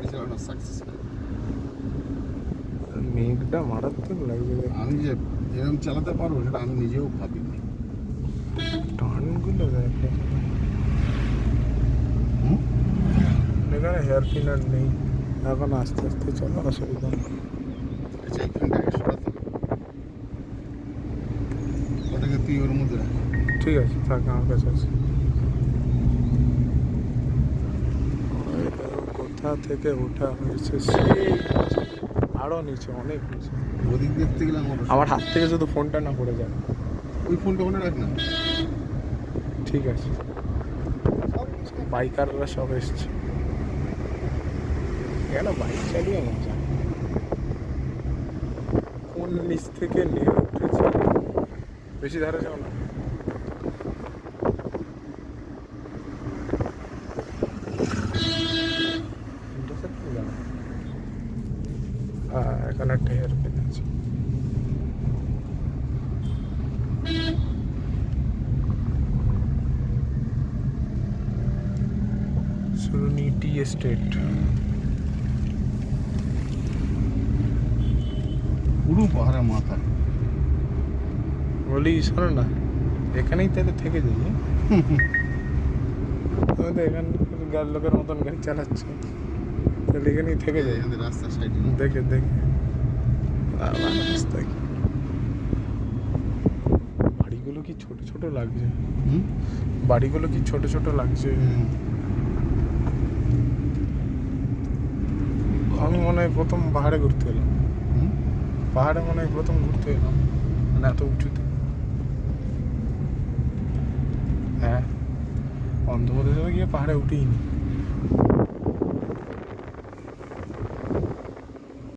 গাড়ি চালানো সাকসেস। মেঘটা মারাত্মক লাগছে। আমি যে এরকম চালাতে পারবো সেটা আমি নিজেও ভাবিনি। টার্নগুলো দেখো, হুম? এখানে হেয়ার পিনার নেই, এখন আস্তে আস্তে চলো, অসুবিধা নেই। আচ্ছা এইখানটাকে সরাতে হবে। ওটাকে তুই ওর মধ্যে রাখ। ঠিক আছে, থাক, আমার কাছে আছে। ওই দেখো কোথা থেকে ওঠা হয়েছে, সেই আরো নিচে, অনেক নিচে। ওদিক দেখতে গেলে আমার হাত থেকে শুধু ফোনটা না পড়ে যায়। ওই ফোনটা ওখানে রাখ না। ঠিক আছে, বাইকাররা সব এসছে, এখানে বাইক চালিয়ে মজা। কোন নিচ থেকে নেমে উঠেছে, বেশি ধারে যাও না। হ্যাঁ, এখানে একটা হেয়ার পিন আছে। সুরুনি টি এস্টেট। পুরো পাহাড়ের মাথা। বলি শোনো না, এখানেই তাহলে থেকে যাই। তুমি তো এখান লোকের মতন গাড়ি চালাচ্ছ, তাহলে এখানেই থেকে যাই। রাস্তার সাইডে দেখে দেখে রাস্তায় বাড়িগুলো কি ছোট ছোট লাগছে। বাড়িগুলো কি ছোট ছোট লাগছে। আমি মনে হয় প্রথম পাহাড়ে ঘুরতে এলাম। পাহাড়ে মনে হয় প্রথম ঘুরতে এলাম, মানে এত উঁচুতে। হ্যাঁ, অন্ধ্রপ্রদেশে গিয়ে পাহাড়ে উঠেই নি।